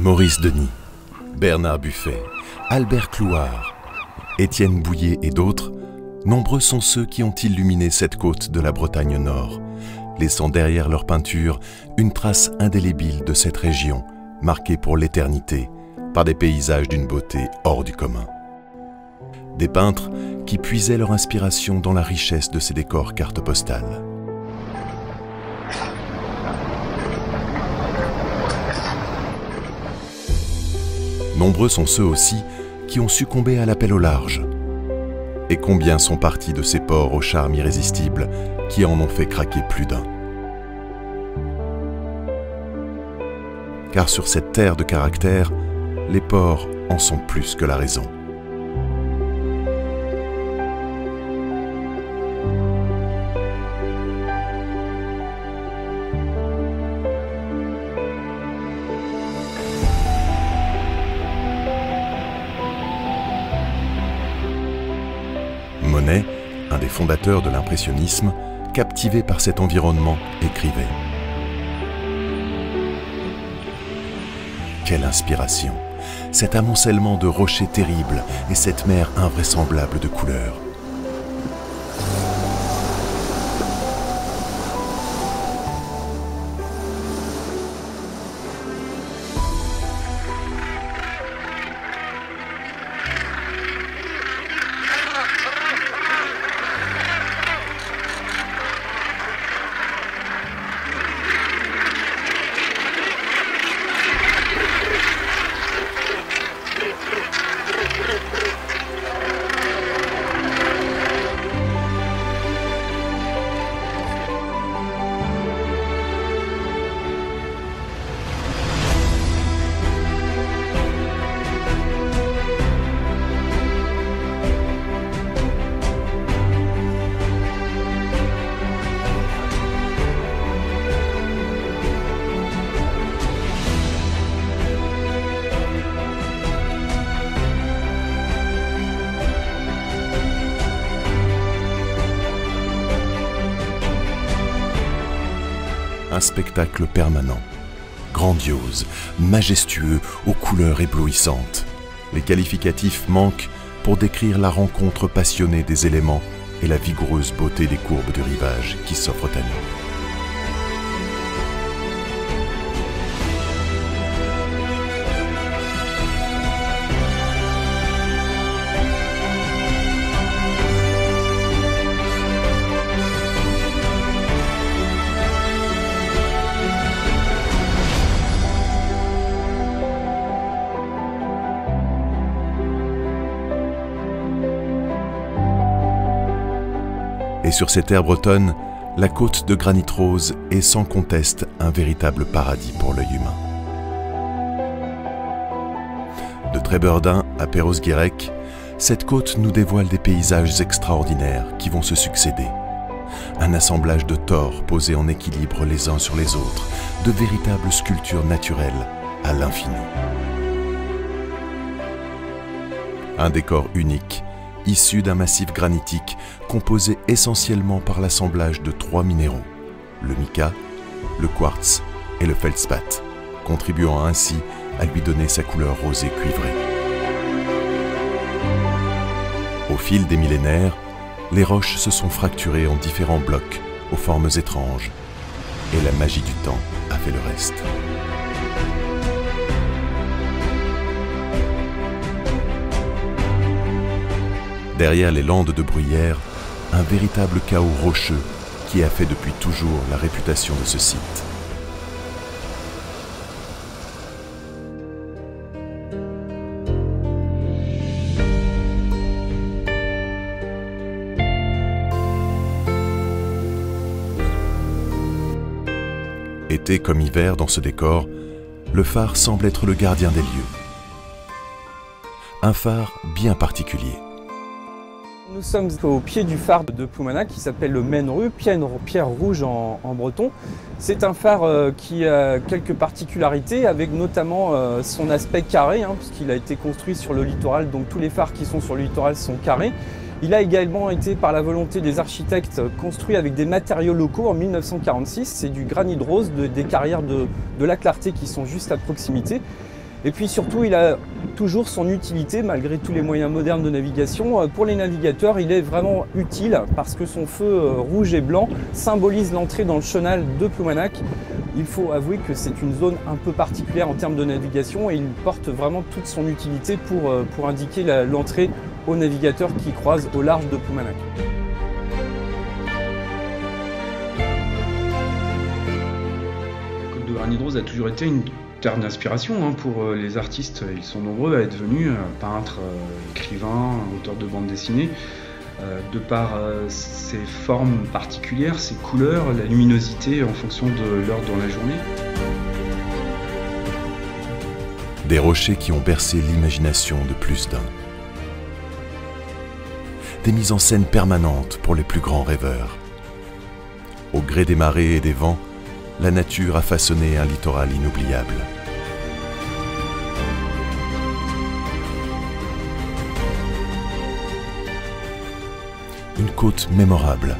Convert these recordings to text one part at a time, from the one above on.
Maurice Denis, Bernard Buffet, Albert Clouard, Étienne Bouillet et d'autres, nombreux sont ceux qui ont illuminé cette côte de la Bretagne Nord, laissant derrière leur peinture une trace indélébile de cette région, marquée pour l'éternité par des paysages d'une beauté hors du commun. Des peintres qui puisaient leur inspiration dans la richesse de ces décors cartes postales. Nombreux sont ceux aussi qui ont succombé à l'appel au large. Et combien sont partis de ces ports au charme irrésistible qui en ont fait craquer plus d'un. Car sur cette terre de caractère, les ports en sont plus que la raison. Monet, un des fondateurs de l'impressionnisme, captivé par cet environnement, écrivait « Quelle inspiration! Cet amoncellement de rochers terribles et cette mer invraisemblable de couleurs. » Un spectacle permanent, grandiose, majestueux, aux couleurs éblouissantes. Les qualificatifs manquent pour décrire la rencontre passionnée des éléments et la vigoureuse beauté des courbes du rivage qui s'offrent à nous. Et sur ces terres bretonnes, la côte de granit rose est sans conteste un véritable paradis pour l'œil humain. De Trébeurdin à Perros-Guirec, cette côte nous dévoile des paysages extraordinaires qui vont se succéder. Un assemblage de tors posés en équilibre les uns sur les autres, de véritables sculptures naturelles à l'infini. Un décor unique, issu d'un massif granitique composé essentiellement par l'assemblage de 3 minéraux, le mica, le quartz et le feldspath, contribuant ainsi à lui donner sa couleur rosée cuivrée. Au fil des millénaires, les roches se sont fracturées en différents blocs aux formes étranges, et la magie du temps a fait le reste. Derrière les landes de bruyère, un véritable chaos rocheux qui a fait depuis toujours la réputation de ce site. Été comme hiver dans ce décor, le phare semble être le gardien des lieux. Un phare bien particulier. Nous sommes au pied du phare de Ploumanac'h qui s'appelle le Menru, pierre rouge en breton. C'est un phare qui a quelques particularités, avec notamment son aspect carré, puisqu'il a été construit sur le littoral, donc tous les phares qui sont sur le littoral sont carrés. Il a également été, par la volonté des architectes, construit avec des matériaux locaux en 1946. C'est du granit rose, des carrières de la Clarté qui sont juste à proximité. Et puis surtout, il a toujours son utilité, malgré tous les moyens modernes de navigation. Pour les navigateurs, il est vraiment utile parce que son feu rouge et blanc symbolise l'entrée dans le chenal de Ploumanac. Il faut avouer que c'est une zone un peu particulière en termes de navigation et il porte vraiment toute son utilité pour indiquer l'entrée aux navigateurs qui croisent au large de Ploumanac. La côte de Vargnies-de-Rose a toujours été une terre d'inspiration pour les artistes. Ils sont nombreux à être venus, peintres, écrivains, auteurs de bandes dessinées. De par ses formes particulières, ses couleurs, la luminosité en fonction de l'heure dans la journée. Des rochers qui ont bercé l'imagination de plus d'un. Des mises en scène permanentes pour les plus grands rêveurs. Au gré des marées et des vents, la nature a façonné un littoral inoubliable. Une côte mémorable.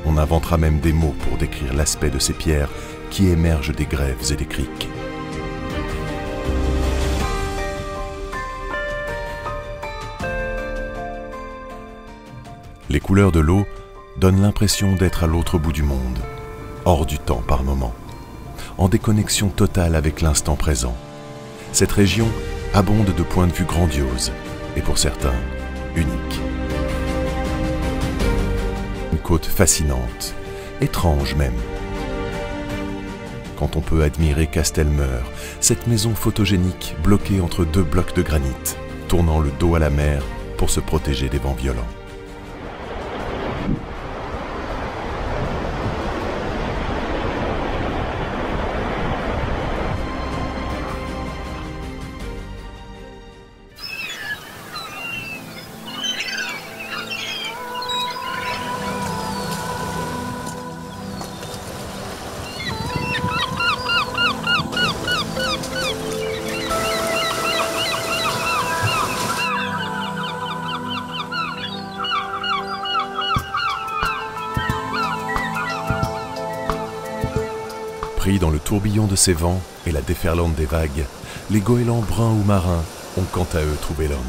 On inventera même des mots pour décrire l'aspect de ces pierres qui émergent des grèves et des criques. Les couleurs de l'eau donnent l'impression d'être à l'autre bout du monde, hors du temps par moments, en déconnexion totale avec l'instant présent. Cette région abonde de points de vue grandioses et pour certains, uniques. Une côte fascinante, étrange même. Quand on peut admirer Castelmeur, cette maison photogénique bloquée entre deux blocs de granit, tournant le dos à la mer pour se protéger des vents violents. Pris dans le tourbillon de ces vents et la déferlante des vagues, les goélands bruns ou marins ont quant à eux trouvé leur nid.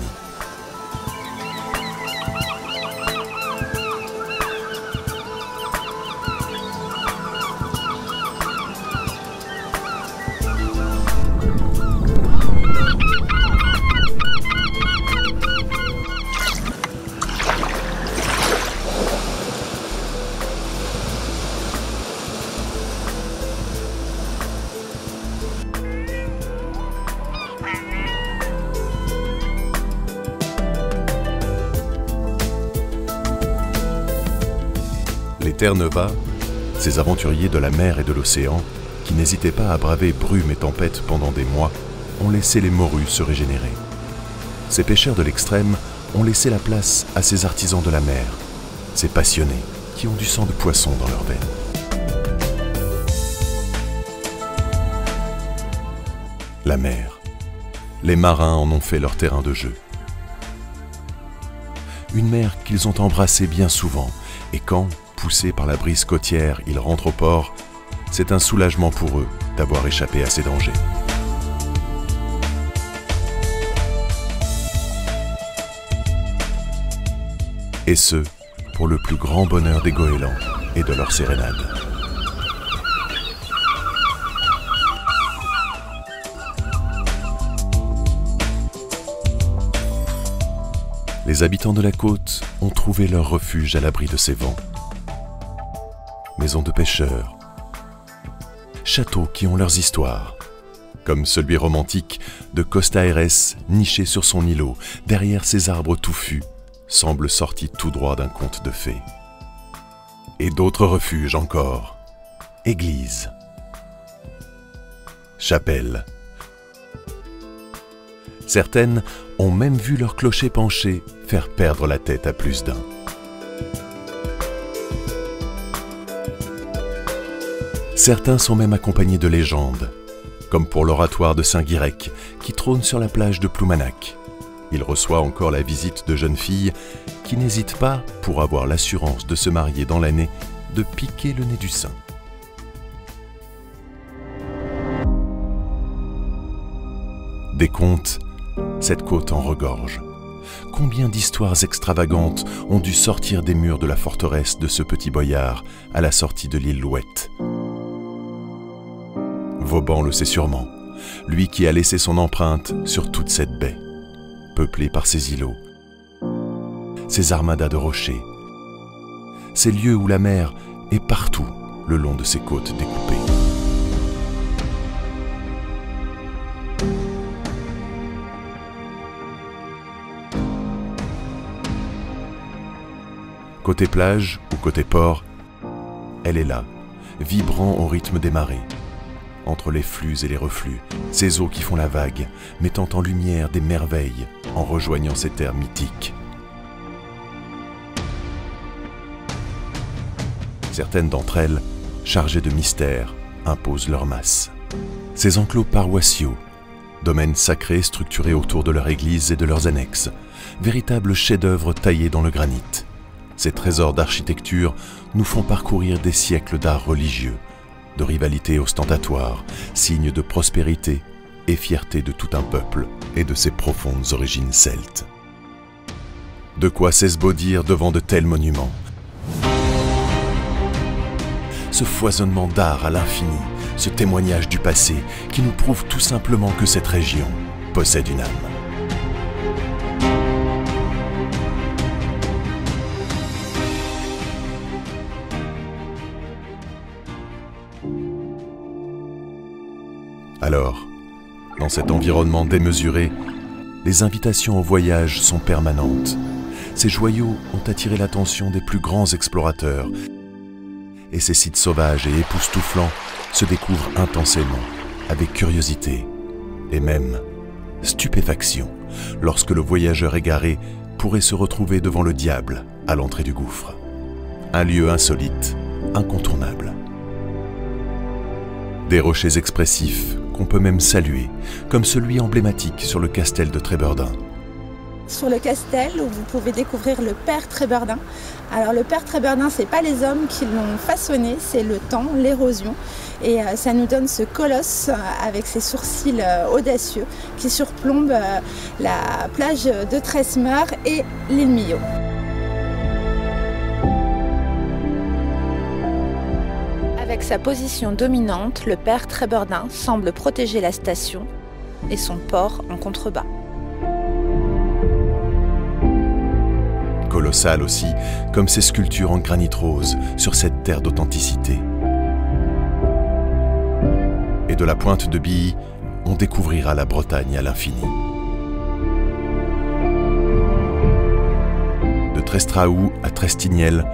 Les Terre-Neuva, ces aventuriers de la mer et de l'océan, qui n'hésitaient pas à braver brumes et tempêtes pendant des mois, ont laissé les morues se régénérer. Ces pêcheurs de l'extrême ont laissé la place à ces artisans de la mer, ces passionnés qui ont du sang de poisson dans leurs veines. La mer. Les marins en ont fait leur terrain de jeu. Une mer qu'ils ont embrassée bien souvent, et quand, poussés par la brise côtière, ils rentrent au port, c'est un soulagement pour eux d'avoir échappé à ces dangers. Et ce, pour le plus grand bonheur des goélands et de leur sérénade. Les habitants de la côte ont trouvé leur refuge à l'abri de ces vents. Maisons de pêcheurs, châteaux qui ont leurs histoires, comme celui romantique de Costa Aires, niché sur son îlot, derrière ses arbres touffus, semble sorti tout droit d'un conte de fées. Et d'autres refuges encore, églises, chapelles. Certaines ont même vu leur clocher penché faire perdre la tête à plus d'un. Certains sont même accompagnés de légendes, comme pour l'oratoire de Saint-Guirec, qui trône sur la plage de Ploumanac. Il reçoit encore la visite de jeunes filles qui n'hésitent pas, pour avoir l'assurance de se marier dans l'année, de piquer le nez du saint. Des contes, cette côte en regorge. Combien d'histoires extravagantes ont dû sortir des murs de la forteresse de ce petit boyard à la sortie de l'île Louette. Vauban le sait sûrement, lui qui a laissé son empreinte sur toute cette baie, peuplée par ses îlots, ses armadas de rochers, ces lieux où la mer est partout le long de ces côtes découpées. Côté plage ou côté port, elle est là, vibrant au rythme des marées. Entre les flux et les reflux, ces eaux qui font la vague, mettant en lumière des merveilles en rejoignant ces terres mythiques. Certaines d'entre elles, chargées de mystères, imposent leur masse. Ces enclos paroissiaux, domaines sacrés structurés autour de leur église et de leurs annexes, véritables chefs-d'œuvre taillés dans le granit. Ces trésors d'architecture nous font parcourir des siècles d'art religieux, de rivalité ostentatoire, signe de prospérité et fierté de tout un peuple et de ses profondes origines celtes. De quoi s'esbaudir devant de tels monuments? Ce foisonnement d'art à l'infini, ce témoignage du passé qui nous prouve tout simplement que cette région possède une âme. Alors, dans cet environnement démesuré, les invitations au voyage sont permanentes. Ces joyaux ont attiré l'attention des plus grands explorateurs et ces sites sauvages et époustouflants se découvrent intensément, avec curiosité et même stupéfaction, lorsque le voyageur égaré pourrait se retrouver devant le diable à l'entrée du gouffre. Un lieu insolite, incontournable. Des rochers expressifs qu'on peut même saluer, comme celui emblématique sur le castel de Tréberdin. Sur le castel, où vous pouvez découvrir le père Tréberdin. Alors le père Tréberdin, c'est pas les hommes qui l'ont façonné, c'est le temps, l'érosion. Et ça nous donne ce colosse avec ses sourcils audacieux qui surplombe la plage de Tresmeur et l'île Millau. Avec sa position dominante, le père Tréberdin semble protéger la station et son port en contrebas. Colossal aussi, comme ces sculptures en granit rose sur cette terre d'authenticité. Et de la pointe de Billy, on découvrira la Bretagne à l'infini. De Trestraou à Trestignel,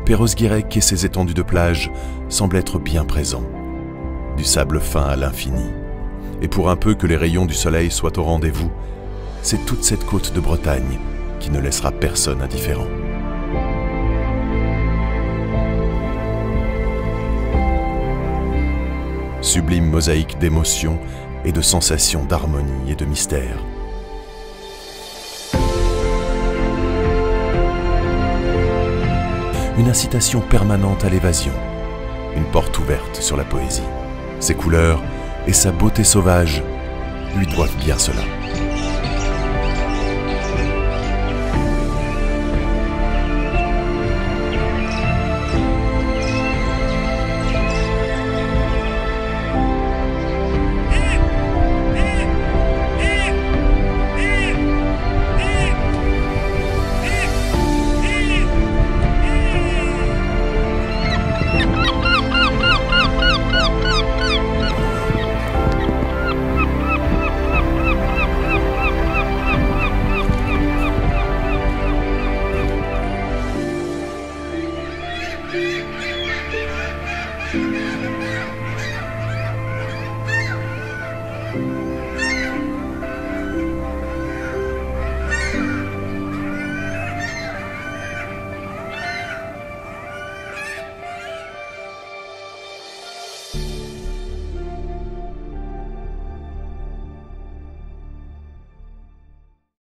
Perros-Guirec et ses étendues de plage semblent être bien présents. Du sable fin à l'infini. Et pour un peu que les rayons du soleil soient au rendez-vous, c'est toute cette côte de Bretagne qui ne laissera personne indifférent. Sublime mosaïque d'émotions et de sensations d'harmonie et de mystère. Une incitation permanente à l'évasion, une porte ouverte sur la poésie. Ses couleurs et sa beauté sauvage lui doivent bien cela.